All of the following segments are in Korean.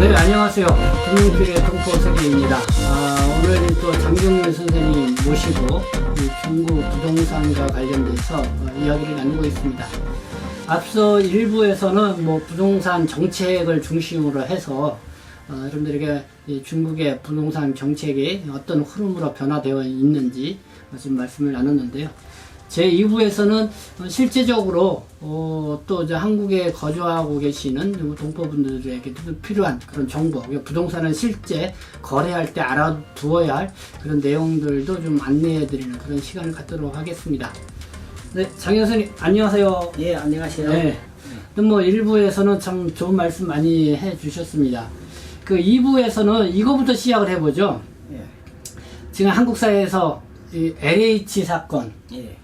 네, 안녕하세요. 김용필의 동포세계입니다. 오늘은 또 장경률 선생님 모시고 중국 부동산과 관련돼서 이야기를 나누고 있습니다. 앞서 1부에서는 부동산 정책을 중심으로 해서 여러분들에게 중국의 부동산 정책이 어떤 흐름으로 변화되어 있는지 좀 말씀을 나눴는데요. 제 2부에서는 실제적으로 또 이제 한국에 거주하고 계시는 동포분들에게도 필요한 그런 정보, 부동산은 실제 거래할 때 알아두어야 할 그런 내용들도 좀 안내해 드리는 그런 시간을 갖도록 하겠습니다. 네, 장 교수님 안녕하세요. 예, 안녕하세요. 네. 1부에서는 참 좋은 말씀 많이 해 주셨습니다. 그 2부에서는 이거부터 시작을 해보죠. 예. 지금 한국 사회에서 이 LH 사건, 예.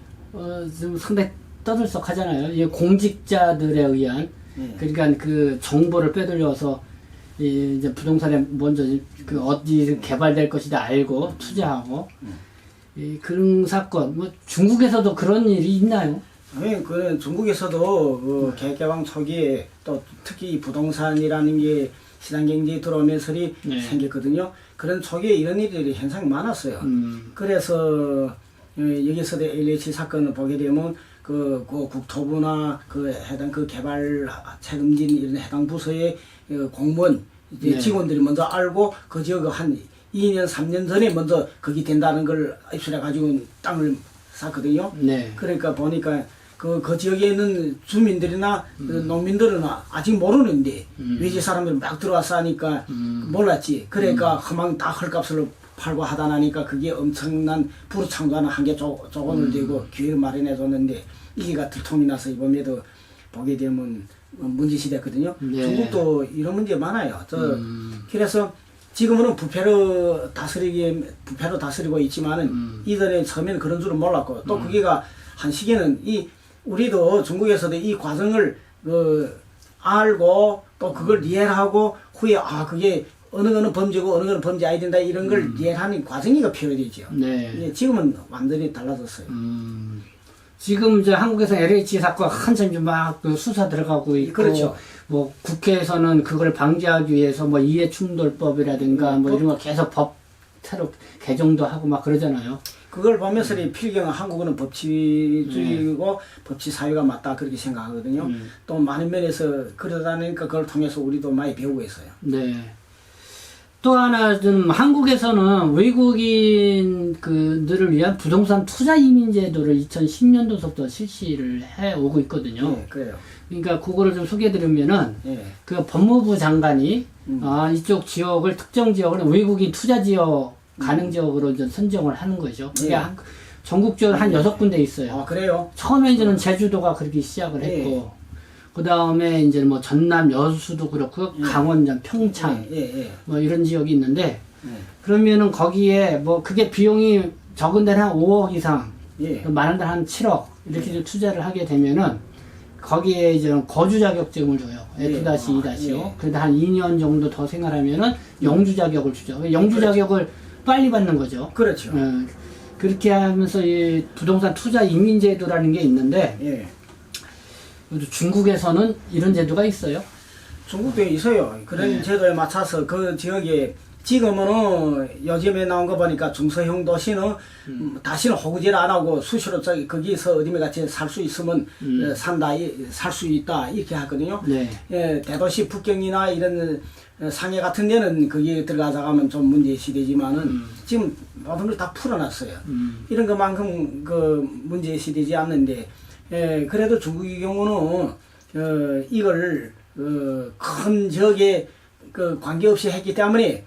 좀 상당히 떠들썩하잖아요. 이 공직자들에 의한, 그러니까 그 정보를 빼돌려서 이제 부동산에 먼저 그 어디 개발될 것이다 알고 투자하고, 그런 사건, 중국에서도 그런 일이 있나요? 네, 그 중국에서도 개개방 초기에 또 특히 부동산이라는 게 시장 경제에 들어오면서 생겼거든요. 그런 초기에 이런 일들이 현상이 많았어요. 그래서 여기서도 LH 사건을 보게 되면 그 국토부나 해당 개발 책임진 이런 해당 부서의 공무원 직원들이 먼저 알고 그 지역 한 2년 3년 전에 먼저 거기 된다는 걸 입수해 가지고 땅을 샀거든요. 네. 그러니까 보니까 그 지역에 있는 주민들이나 농민들은 아직 모르는데 외지 사람들이 막 들어와서 하니까 몰랐지. 그러니까 허망 다 헐값으로 팔고 하다 나니까 그게 엄청난 부르창조하는 한계 조건을 대고 기회를 마련해 줬는데 이게가 들통이 나서 이번에도 보게 되면 문제시 됐거든요. 네. 중국도 이런 문제 많아요. 그래서 지금은 부패로 다스리고 있지만은 이전에 처음에는 그런 줄은 몰랐고 또 그게가 한 시기는 우리도 중국에서도 이 과정을 알고 또 그걸 이해하고 후에 그게 어느 거는 범죄고 어느 거는 범죄 아야 된다 이런 걸 이해하는 과정이 필요되죠. 네. 지금은 완전히 달라졌어요. 지금 이제 한국에서 LH 사건 한참 막 수사 들어가고 있고, 그렇죠. 국회에서는 그걸 방지하기 위해서 이해충돌법이라든가 이런 거 계속 법 새로 개정도 하고 막 그러잖아요. 그걸 보면서 필경 한국은 법치주의고 법치사회가 맞다 그렇게 생각하거든요. 또 많은 면에서 그러다 보니까 그걸 통해서 우리도 많이 배우고 있어요. 네. 또 하나 좀 한국에서는 외국인 그들을 위한 부동산 투자 이민 제도를 2010년도부터 실시를 해 오고 있거든요. 네, 그래요. 그러니까 그거를 좀 소개해 드리면은 네. 그 법무부 장관이 이쪽 지역을 특정 지역을 외국인 투자 지역 가능 지역으로 이제 선정을 하는 거죠. 그게 전국적으로 한 6군데 있어요. 그래요? 처음에 이제는 제주도가 그렇게 시작을 했고 그 다음에 이제 전남 여수도 그렇고 강원 평창 이런 지역이 있는데 그러면은 거기에 그게 비용이 적은 데는 한 5억 이상 많은 데는 한 7억 이렇게 투자를 하게 되면은 거기에 이제 거주 자격증을 줘요. F-2-5. 그래도 한 2년 정도 더 생활하면은 영주 자격을 주죠. 영주 자격을 빨리 받는 거죠. 그렇죠. 그렇게 하면서 이 부동산 투자 이민 제도라는 게 있는데 중국에서는 이런 제도가 있어요? 중국도 있어요. 그런 제도에 맞춰서 그 지역에 지금은 요즘에 나온 거 보니까 중소형 도시는 다시는 호구질 안 하고 수시로 거기서 어디에 같이 살 수 있으면 살 수 있다 이렇게 하거든요. 대도시 북경이나 이런 상해 같은 데는 거기에 들어가서 가면 좀 문제 시대지만은 지금 모든 걸 다 풀어놨어요. 이런 것만큼 문제 시대지 않는데 그래도 중국의 경우는 이걸 큰 지역에 관계없이 했기 때문에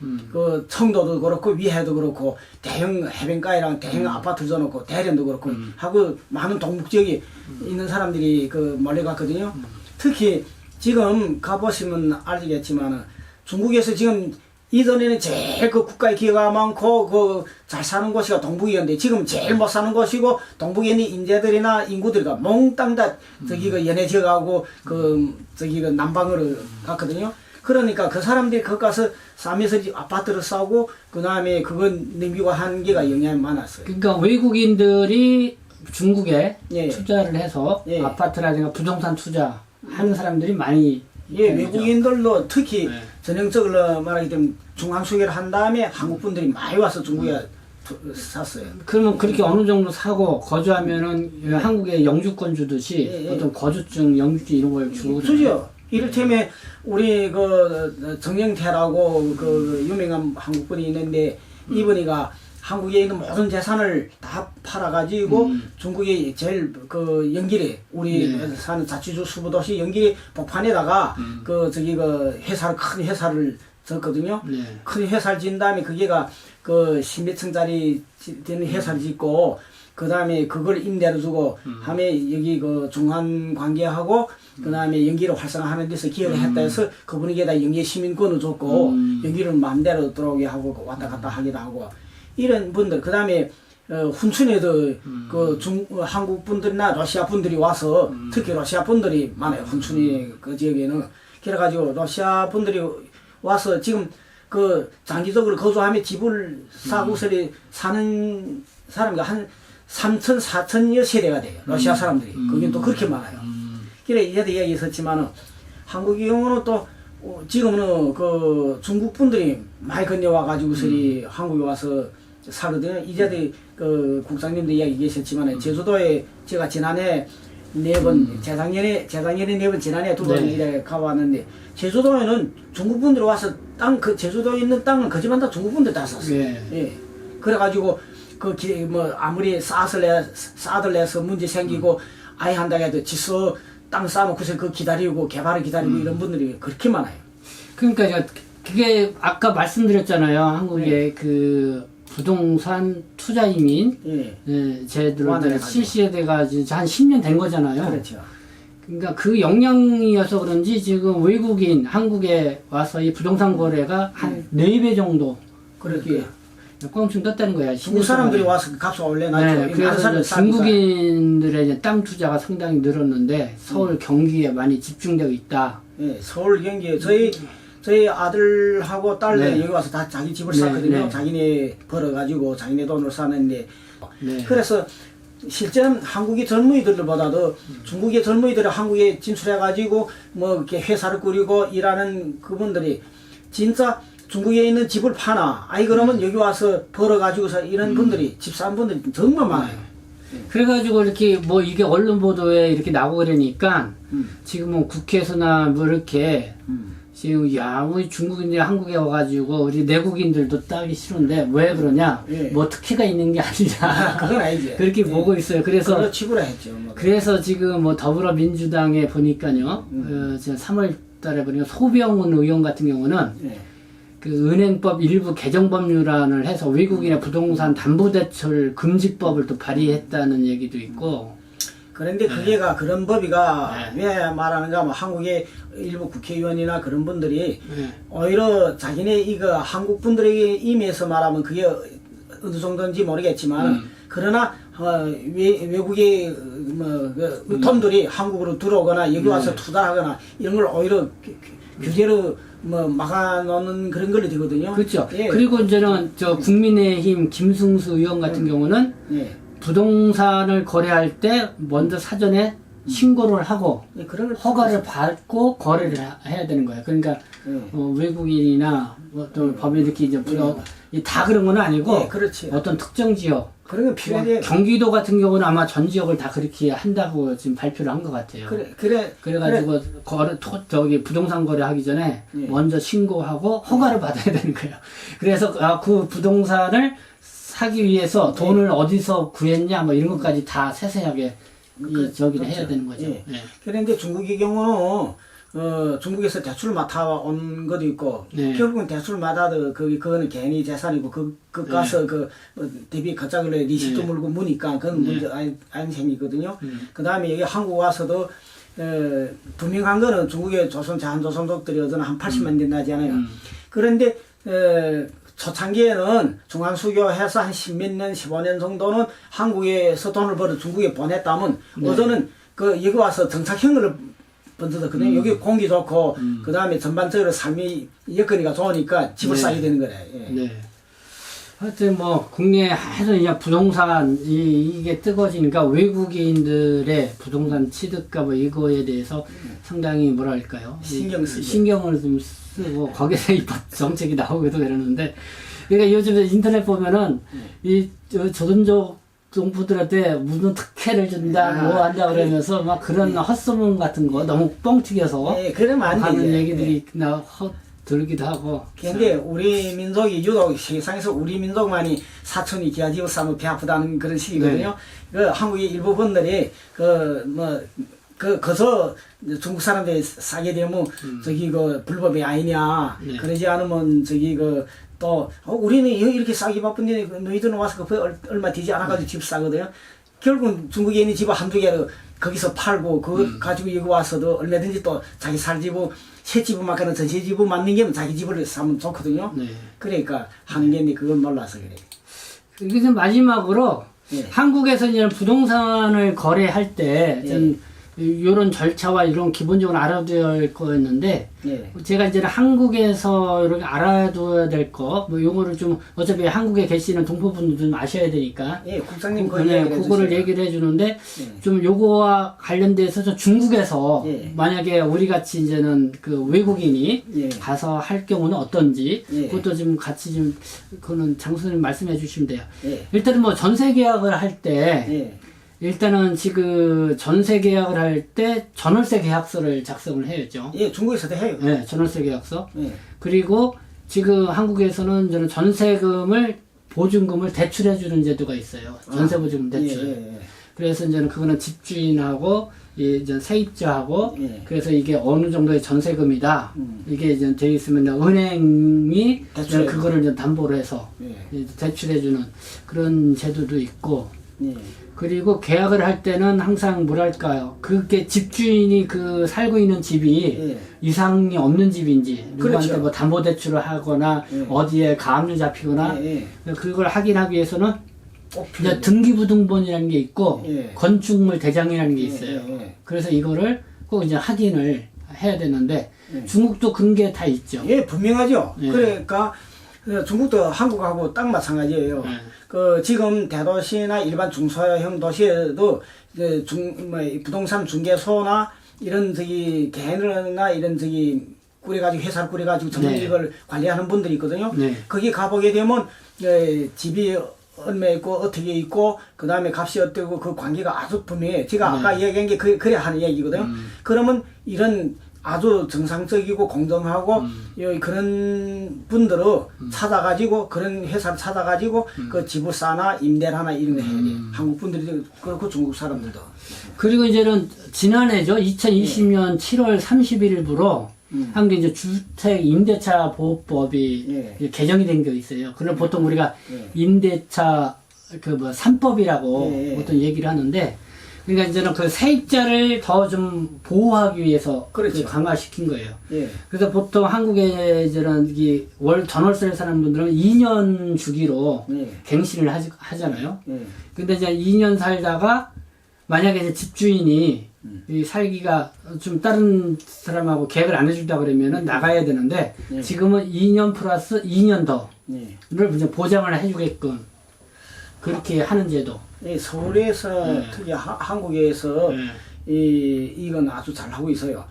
청도도 그렇고 위해도 그렇고 대형 해변가에랑 대형 아파트 줘놓고 대련도 그렇고 하고 많은 동북 지역에 있는 사람들이 몰려갔거든요. 특히 지금 가보시면 알겠지만은 중국에서 지금 이전에는 제일 국가의 기회가 많고 잘 사는 곳이가 동북이었는데 지금 제일 못 사는 곳이고 동북에 있는 인재들이나 인구들이 몽땅 다 연해 지어가고 남방으로 갔거든요. 그러니까 그 사람들이 거기 가서 싸면서 아파트를 싸고 그 다음에 그건 넘기고 하는 게가 영향이 많았어요. 그러니까 외국인들이 중국에 투자를 해서 아파트라든가 부동산 투자 하는 사람들이 많이 예, 외국인들도 특히 네. 전형적으로 말하기 때문에 중앙수교를 한 다음에 한국 분들이 많이 와서 중국에 샀어요. 그러면 그렇게 어느 정도 사고 거주하면은 한국에 영주권 주듯이 예, 예. 어떤 거주증, 영주증 이런 걸 주고 주죠. 이를테면 우리 그 정영태라고 그 유명한 한국분이 있는데 이분이가 한국에 있는 모든 재산을 다 팔아가지고 중국에 제일 그 연길에 우리 네. 사는 자치주 수부도시 연길이 복판에다가 그 저기 그 회사를 큰 회사를 졌거든요. 네. 큰 회사를 지은 다음에 그게가 그 10몇층짜리 되는 회사를 짓고 그 다음에 그걸 임대로 주고 하면 여기 그 중한 관계하고 그 다음에 연기를 활성화하는 데서 기여를 했다 해서 그분에게다 연기 시민권을 줬고 연기를 마음대로 들어오게 하고 왔다 갔다 하기도 하고 이런 분들 그 다음에 훈춘에도 그 한국 분들이나 러시아 분들이 와서 특히 러시아 분들이 많아요. 훈춘이 그 지역에는 그래가지고 러시아 분들이 와서 지금 그 장기적으로 거주하며 집을 사고서리 사는 사람이 한 3천, 4천여 세대가 돼요. 러시아 사람들이. 거긴 또 그렇게 많아요. 그래, 이제도 이야기 있었지만은, 한국의 경우는 또, 지금은 그 중국 분들이 많이 건너와가지고서리 한국에 와서 살거든요. 이제도 그 국장님도 이야기 계셨지만은, 제주도에 제가 지난해 4번, 재작년에 4번, 지난해 2번 네. 이래 가봤는데, 제주도에는 중국 분들이 와서 그 제주도에 있는 땅은 거지만 다 중국 분들 다 샀어요. 네. 예. 그래가지고, 아무리 싸들 내서 문제 생기고, 아예 한다고 해도 지서 땅 쌓아놓고서 그 기다리고, 개발을 기다리고 이런 분들이 그렇게 많아요. 그러니까 그게 아까 말씀드렸잖아요. 한국의 그 부동산 투자 이민 예. 제도를 완화돼가지고. 실시돼가지고 한 10년 된 거잖아요. 그렇죠. 그러니까 그 영향이어서 그런지 지금 외국인 한국에 와서 이 부동산 거래가 한 4배 정도 그렇게. 껑충 떴다는 거야. 중국 사람들이 와서 그 값을 올려놨죠. 네, 그래서 중국인들의 이제 땅 투자가 상당히 늘었는데 서울 경기에 많이 집중되어 있다. 예, 서울 경기에 저희 아들하고 딸들 네. 여기 와서 다 자기 집을 네, 샀거든요. 네. 자기네 벌어가지고 자기네 돈으로 사는데 네. 그래서 실제는 한국의 젊은이들보다도 중국의 젊은이들이 한국에 진출해가지고 뭐 이렇게 회사를 꾸리고 일하는 그분들이 진짜 중국에 있는 집을 파나 아니 그러면 여기 와서 벌어가지고서 이런 분들이 집 사는 분들이 정말 많아요. 그래가지고 이렇게 뭐 이게 언론 보도에 이렇게 나오고 그러니까 지금은 국회에서나 뭐 이렇게 지금 우리 중국인들이 한국에 와가지고 우리 내국인들도 따기 싫은데 왜 그러냐? 예. 뭐 특혜가 있는 게 아니냐? 그건 아니지. 그렇게 보고 있어요. 그래서 그걸로 치부라 했죠. 뭐. 그래서 지금 뭐 더불어민주당에 보니까요, 지금 3월달에 보니까 소병훈 의원 같은 경우는 예. 그 은행법 일부 개정 법률안을 해서 외국인의 부동산 담보대출 금지법을 또 발의했다는 얘기도 있고. 그런데 그게가 그런 법이가 네. 왜 말하는가 하면 한국의 일부 국회의원이나 그런 분들이 네. 오히려 자기네 이거 한국 분들에게 임해서 말하면 그게 어느 정도인지 모르겠지만 그러나 외국의 그 돈들이 한국으로 들어오거나 여기 와서 투자하거나 이런 걸 오히려 규제로 뭐 막아놓는 그런 걸로 되거든요. 그렇죠. 예. 그리고 이제는 저 국민의힘 김승수 의원 같은 경우는 예. 부동산을 거래할 때 먼저 사전에 신고를 하고 예, 그런 걸 허가를 받고 거래를 해야 되는 거예요. 그러니까 외국인이나 어떤 법에 이렇게 이제 다 그런 건 아니고 예, 그렇지. 어떤 특정 지역 그런 건 필요해. 경기도 같은 경우는 아마 전 지역을 다 그렇게 한다고 지금 발표를 한 것 같아요. 그래가지고 저기 부동산 거래하기 전에 예. 먼저 신고하고 허가를 받아야 되는 거예요. 그래서 그 부동산을 사기 위해서 돈을 어디서 구했냐 뭐 이런 것까지 다 세세하게 저기를 해야 되는 거죠. 예. 예. 그런데 중국의 경우는 중국에서 대출을 맡아온 것도 있고 네. 결국은 대출을 맡아도 그거는 개인의 재산이고 그 가서 대비 거짝을 리시트 네. 물고 무니까 그건 문제 안 생기거든요. 그 다음에 여기 한국 와서도 분명한 거는 중국의 자한조선족들이 어제는 한 80만 된다 하잖아요. 그런데 초창기에는 중앙수교해서 한 10몇 년, 15년 정도는 한국에서 돈을 벌어 중국에 보냈다면 어제는 여기 와서 정착형을 번졌거든요. 여기 공기 좋고 그 다음에 전반적으로 삶이 여건이가 좋으니까 집을 네. 싸게 되는 거래. 예. 네. 하여튼 뭐 국내에 하여튼 그냥 부동산 이게 뜨거지니까 외국인들의 부동산 취득가 뭐 이거에 대해서 상당히 뭐랄까요 신경을 좀 쓰고 거기서 입법 정책이 나오기도 그러는데 그러니까 요즘 인터넷 보면은 이 조선족 동포들한테 무슨 특혜를 준다 뭐 한다 그러면서 막 그런 헛소문 같은 거 너무 뻥튀겨서 그러면 안 하는 되지. 얘기들이 들기도 하고. 근데 우리 민족이 유독 세상에서 우리 민족만이 사촌이 기아지고 싸면 배 아프다는 그런 식이거든요. 그 한국의 일부 분들이 거서 중국 사람들이 싸게 되면 저기 그 불법이 아니냐. 그러지 않으면 저기 또 우리는 이렇게 싸기 바쁜데 너희들은 와서 그 얼마 되지 않아가지고 집 싸거든요. 결국은 중국에 있는 집을 한두 개를 거기서 팔고 그거 가지고 여기 와서도 얼마든지 또 자기 살 집을 새 집만큼은 전세 집을 맞는 게 자기 집을 사면 좋거든요. 그러니까 하는 게 그걸 몰라서 그래. 그래서 마지막으로 네. 한국에서 이제 부동산을 거래할 때 좀 이런 절차와 이런 기본적으로 알아둬야 할 거였는데 제가 이제 한국에서 이렇게 알아둬야 될 거 뭐 요거를 좀 어차피 한국에 계시는 동포분들도 좀 아셔야 되니까 국장님 그거를 얘기를 해주는데 좀 요거와 관련돼서 좀 중국에서 만약에 우리 같이 이제는 그 외국인이 가서 할 경우는 어떤지 그것도 좀 같이 좀 그거는 장수님 말씀해 주시면 돼요. 일단은 뭐 전세 계약을 할 때 일단은 지금 전세 계약을 할 때 전월세 계약서를 작성을 해야죠. 중국에서도 해요. 전월세 계약서. 그리고 지금 한국에서는 저는 전세금을 보증금을 대출해 주는 제도가 있어요. 전세 보증금 대출. 그래서 이제는 그거는 집주인하고 이제 세입자하고 그래서 이게 어느 정도의 전세금이다. 이게 이제 되어 있으면 은행이 그거를 이제 담보로 해서 대출해 주는 그런 제도도 있고. 그리고 계약을 할 때는 항상 뭐랄까요 그게 집주인이 그 살고 있는 집이 이상이 없는 집인지 누구한테 뭐 담보대출을 하거나 어디에 가압류 잡히거나 그걸 확인하기 위해서는 이제 등기부등본이라는 게 있고 건축물 대장이라는 게 있어요. 그래서 이거를 꼭 이제 확인을 해야 되는데 중국도 그런 게 다 있죠. 분명하죠. 그러니까 중국도 한국하고 딱 마찬가지예요. 지금 대도시나 일반 중소형 도시에도 부동산 중개소나 이런 개인이나 이런 꾸려가지고 회사를 꾸려가지고 전문직을 관리하는 분들이 있거든요. 거기 가보게 되면 집이 얼마 있고 어떻게 있고 그 다음에 값이 어떻고 그 관계가 아주 분명해요. 제가 아까 얘기한 게 그래 하는 얘기거든요. 그러면 이런 아주 정상적이고 공정하고 그런 분들을 찾아가지고 그런 회사를 찾아가지고 그 지부사나 임대라나 이런 거 해야 돼요. 한국 분들이 그렇고 중국 사람들도. 그리고 이제는 지난해죠. 2020년 7월 31일부로 한국에 이제 주택 임대차 보호법이 개정이 된 게 있어요. 그럼 보통 우리가 임대차 3법이라고 보통 얘기를 하는데 그러니까 이제는 그 세입자를 더 좀 보호하기 위해서 강화시킨 거예요. 그래서 보통 한국에 이제는 전월세를 사는 분들은 2년 주기로 갱신을 하잖아요. 근데 이제 2년 살다가 만약에 이제 집주인이 살기가 좀 다른 사람하고 계약을 안 해준다 그러면은 나가야 되는데 지금은 2년 플러스 2년 더를 이제 보장을 해주게끔 그렇게 하는 제도. 서울에서 특히 한국에서 이건 아주 잘 하고 있어요.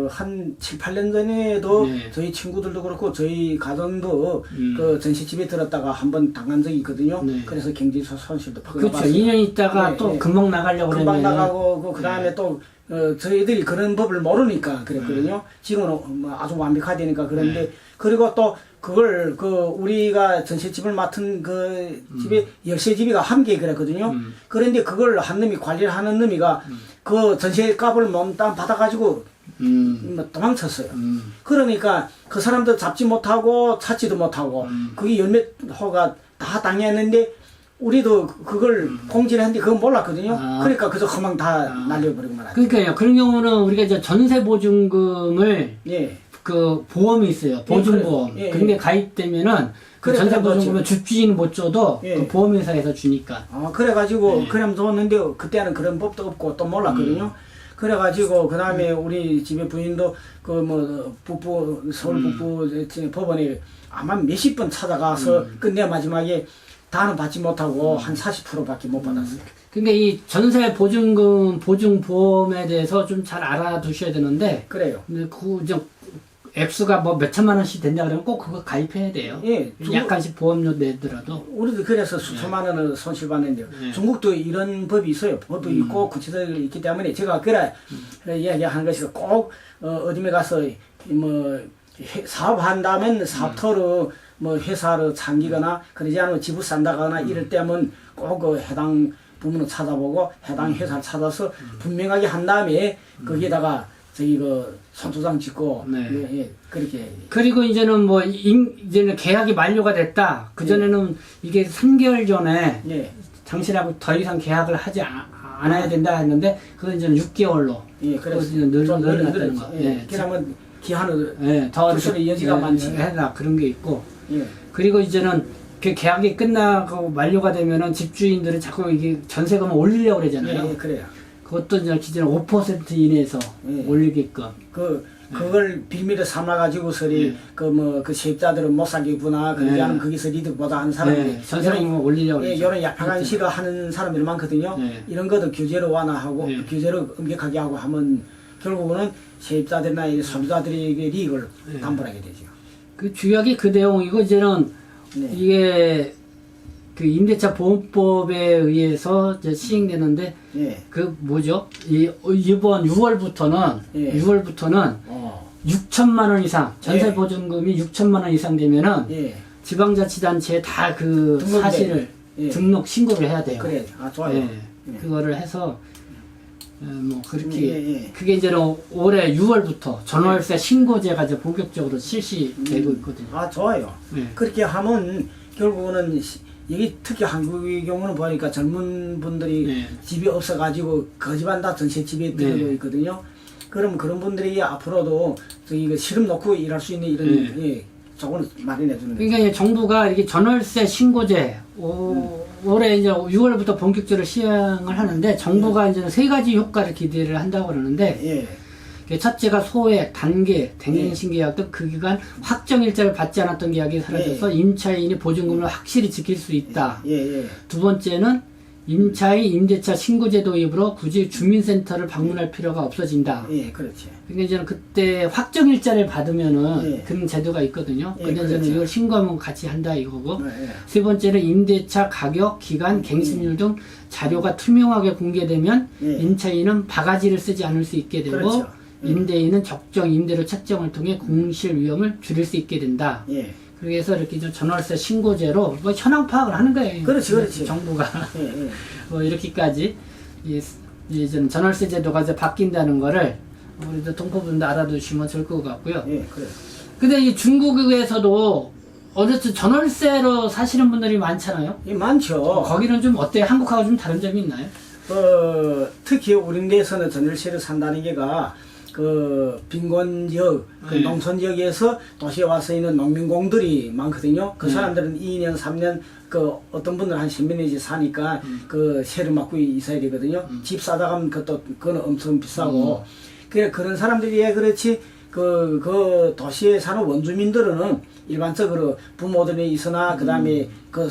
한 7, 8년 전에도 저희 친구들도 그렇고 저희 가정도 그 전시집에 들었다가 한번 당한 적이 있거든요. 그래서 경제 손실도 크게 그렇죠. 봤어요. 2년 있다가 또 금방 나가려고 금방 그러면 나가고 그 다음에 또 저희들이 그런 법을 모르니까 그랬거든요. 지금은 뭐 아주 완벽하다니까 그런데 그리고 또 그걸 우리가 전셋집을 맡은 그 집에 열쇠집이가 한 개 그랬거든요. 그런데 그걸 한 놈이 관리를 하는 놈이가 그 전세값을 몽땅 받아가지고 도망쳤어요. 그러니까 그 사람도 잡지 못하고 찾지도 못하고 그게 열몇 호가 다 당했는데 우리도 그걸 공지를 했는데 그건 몰랐거든요. 그러니까 그저 그만 다 날려버리고 말았죠. 그러니까요. 그런 경우는 우리가 이제 전세 보증금을 그 보험이 있어요. 보증보험. 그런 게 가입되면은 그 전세 보증금을 집주인은 못 줘도 그 보험회사에서 주니까. 그래가지고 그냥 줬는데 그때는 그런 법도 없고 또 몰랐거든요. 그래가지고 그 다음에 우리 집에 부인도 그 뭐 북부 서울 북부 법원에 아마 몇십 번 찾아가서 끝내 마지막에 다는 받지 못하고 한 40%밖에 못 받았어요. 그러니까 이 전세 보증금 보증보험에 대해서 좀 잘 알아두셔야 되는데 그래요. 근데 그 이제 액수가 뭐 몇 천만 원씩 된다 그러면 꼭 그거 가입해야 돼요. 예, 약간씩 보험료 내더라도. 우리도 그래서 수천만 원을 손실받는데요. 네. 중국도 이런 법이 있어요. 법이 있고 구체적으로 있기 때문에 제가 그래 이야기하는 것이 꼭 어dim에 가서 뭐 사업한다면 사업터로 뭐 회사를 참기거나 그러지 않으면 집을 산다거나 이럴 때면 꼭 그 해당 부문을 찾아보고 해당 회사를 찾아서 분명하게 한 다음에 거기에다가 저기 그 손도장 짓고 네. 예, 그렇게 그리고 이제는 뭐 이제는 계약이 만료가 됐다. 그 전에는 이게 3개월 전에 예. 당신하고 더 이상 계약을 하지 않아야 된다 했는데 그건 이제 6개월로. 예, 그래서 좀 늘어났다는 거. 예, 그러면 기한을 예, 더 부수의 여지가 많지. 해라 그런 게 있고. 예, 그리고 이제는 그 계약이 끝나고 만료가 되면은 집주인들은 자꾸 이게 전세금을 올리려고 그러잖아요. 예, 그래요. 그것도 이제 기존 5% 이내에서 예. 올리게끔. 그걸 빌미를 삼아가지고서리 예. 그 세입자들은 못 살겠구나 그러지 예. 않으면 거기서 리드보다 하는 사람들이 네, 전세금을 올리려고 예, 그러죠. 이런 약파간 시를 하는 사람들이 많거든요. 네. 이런 것도 규제로 완화하고 네. 규제로 엄격하게 하고 하면 결국은 세입자들이나 이 소비자들에게 이익을 네. 담보하게 되죠. 그 주역이 그 내용이고 이제는 네. 이게 그 임대차 보험법에 의해서 이제 시행되는데 예. 그 뭐죠? 이번 6월부터는 예. 6월부터는 어. 6천만 원 이상 전세 예. 보증금이 6천만 원 이상 되면은 예. 지방자치단체에 다 그 등록돼. 사실을 예. 등록 신고를 해야 돼요. 그래. 아, 좋아요. 예. 예. 그거를 해서 뭐 그렇게 예, 예. 그게 이제 올해 6월부터 전월세 신고제가 이제 본격적으로 실시되고 있거든요. 아, 좋아요. 예. 그렇게 하면 결국은 여기 특히 한국의 경우는 보니까 젊은 분들이 네. 집이 없어가지고 그 집안 다 전셋집에 들어가 네. 있거든요. 그럼 그런 분들이 앞으로도 저기 그 실험 놓고 일할 수 있는 이런 네. 예, 조건을 마련해 주는 거죠. 그러니까 이제 정부가 이렇게 전월세 신고제 올해 이제 6월부터 본격적으로 시행을 하는데 정부가 이제 세 가지 효과를 기대를 한다고 그러는데 예. 첫째가 소액, 단계, 갱신신 계약 등 그 기간 확정 일자를 받지 않았던 계약이 사라져서 임차인이 보증금을 확실히 지킬 수 있다. 예, 예. 두 번째는 임차인 임대차 신고제 도입으로 굳이 주민센터를 방문할 필요가 없어진다. 예, 그렇지. 그러니까 이제는 그때 확정 일자를 받으면은 예. 그런 제도가 있거든요. 예, 근데 이제는 그렇죠. 이걸 신고하면 같이 한다 이거고. 예, 예. 세 번째는 임대차 가격, 기간, 갱신율 등 자료가 투명하게 공개되면 예. 임차인은 바가지를 쓰지 않을 수 있게 되고 그렇죠. 임대인은 적정 임대료 책정을 통해 공실 위험을 줄일 수 있게 된다. 예. 그래서 이렇게 좀 전월세 신고제로 뭐 현황 파악을 하는 거예요. 그렇지, 그렇지. 정부가 예, 예. 뭐 이렇게까지 이제 전월세 제도가 이제 바뀐다는 거를 우리도 동포분들 알아두시면 좋을 것 같고요. 예, 그래. 근데 이 중국에서도 어쨌든 전월세로 사시는 분들이 많잖아요. 이 많죠. 거기는 좀 어때요? 한국하고 좀 다른 점이 있나요? 특히 우리나라에서는 전월세를 산다는 게가 그 빈곤 지역, 그 네. 농촌 지역에서 도시에 와서 있는 농민공들이 많거든요. 그 네. 사람들은 2년, 3년, 그 어떤 분들은 한 10몇 년씩 사니까 그 세를 맡고 있어야 되거든요. 집 사다 가면 그건 엄청 비싸고. 그래, 그런 사람들이 왜 그렇지, 그 도시에 사는 원주민들은 일반적으로 부모들이 있으나 그 다음에 그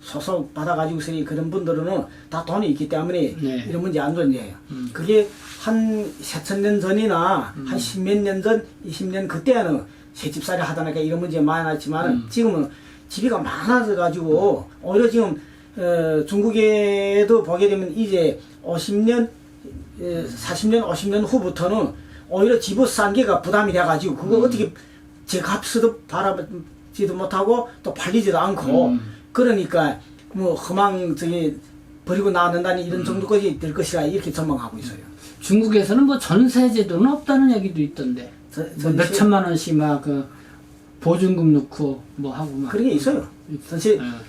소속 받아가지고서 그런 분들은 다 돈이 있기 때문에 네. 이런 문제 안 좋네요. 그게 한 4,000년 전이나 한 10몇 년 전, 20년 그때는 새집살이 하다니까 이런 문제 많았지만 지금은 집이가 많아져가지고 오히려 지금 중국에도 보게 되면 이제 50년, 40년, 50년 후부터는 오히려 집을 싼 게가 부담이 돼가지고 그거 어떻게 제 값도 바라지도 못하고 또 팔리지도 않고 그러니까 뭐 험한 저기 버리고 나왔는다니 이런 정도까지 될 것이라 이렇게 전망하고 있어요. 중국에서는 뭐 전세 제도는 없다는 얘기도 있던데. 뭐 몇 전세- 천만 원씩 막 그 보증금 넣고 뭐 하고 막. 그런 게 있어요.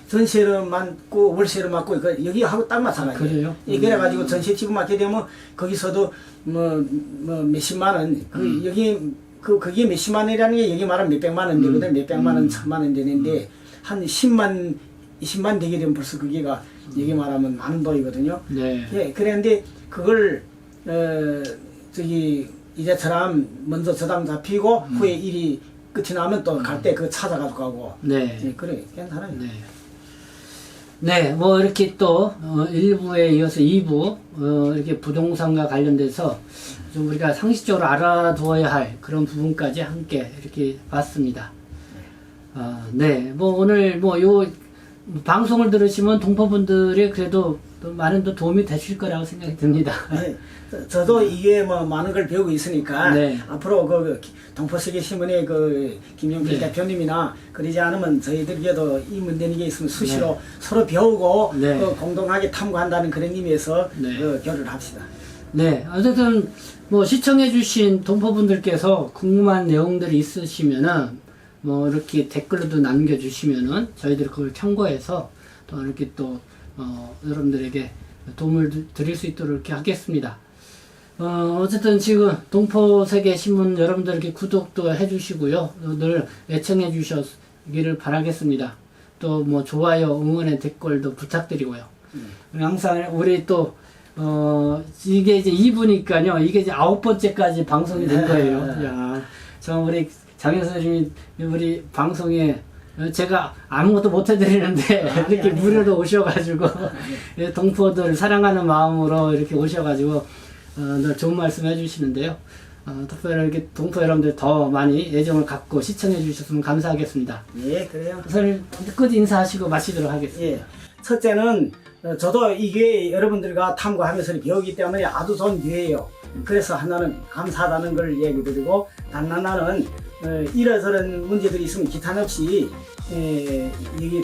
전세를 맡고 월세를 맡고 여기 하고 딱 마찬가지예요. 그래요? 그래가지고 전세집을 맡게 되면 거기서도 뭐 몇십만 원, 그게 몇십만 원이라는 게 여기 말하면 몇백만 원 되거든. 몇백만 원, 천만 원 되는데 한 10만, 20만 되게 되면 벌써 그게가 여기 말하면 많은 돈이거든요. 네. 예, 그런데 그걸 저기 이제처럼 먼저 저당 잡히고 후에 일이 끝이 나면 또 갈 때 그 찾아가지고 가고. 네. 예, 그래 괜찮아요. 네. 네, 뭐 이렇게 또 1부에 이어서 2부 이렇게 부동산과 관련돼서 좀 우리가 상식적으로 알아두어야 할 그런 부분까지 함께 이렇게 봤습니다. 네, 뭐 오늘 뭐 요 방송을 들으시면 동포분들이 그래도 또 많은 또 도움이 되실 거라고 생각이 듭니다. 네, 저도 이게 뭐 많은 걸 배우고 있으니까 네. 앞으로 그 동포세계신문의 그 김용필 네. 대표님이나 그러지 않으면 저희들에게도 이 문제는 게 있으면 수시로 서로 배우고 네. 공동하게 탐구한다는 그런 의미에서 네. 교류를 합시다. 네, 어쨌든 뭐 시청해주신 동포분들께서 궁금한 내용들이 있으시면은 뭐 이렇게 댓글로도 남겨주시면은 저희들이 그걸 참고해서 또 이렇게 또 여러분들에게 도움을 드릴 수 있도록 이렇게 하겠습니다. 어쨌든 지금 동포세계신문 여러분들 이렇게 구독도 해주시고요. 늘 애청해 주시기를 바라겠습니다. 또 뭐 좋아요, 응원의 댓글도 부탁드리고요. 항상 우리 또 이게 이제 2부니까요. 이게 이제 9번째까지 방송이 된 거예요. 야, 저 우리 장현 선생님이 우리 방송에 제가 아무것도 못 해드리는데 이렇게 무료로 오셔가지고 동포들 사랑하는 마음으로 이렇게 오셔가지고 늘 좋은 말씀 해주시는데요. 특별히 이렇게 동포 여러분들 더 많이 애정을 갖고 시청해 주셨으면 감사하겠습니다. 예, 그래요. 선생님 끝 인사하시고 마치도록 하겠습니다. 예, 첫째는 저도 이 기회에 여러분들과 탐구하면서 배우기 때문에 아주 좋은 기회예요. 그래서 하나는 감사하다는 걸 얘기 드리고, 단 하나는 이러저런 문제들이 있으면 기탄 없이 이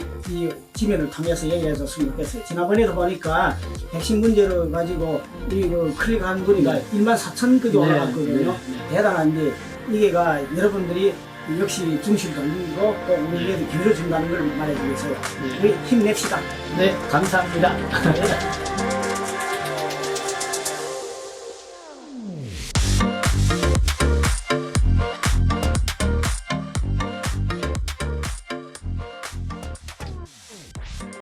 지면을 통해서 얘기해 줬으면 좋겠어요. 지난번에도 보니까 백신 문제를 가지고 이거 클릭한 분이가 14,000건이 올라갔거든요. 대단한데 이게가 여러분들이 역시 중심 돌리고 또 우리에게 기회를 준다는 걸 말해주겠어요. 우리 힘냅시다. 네, 감사합니다.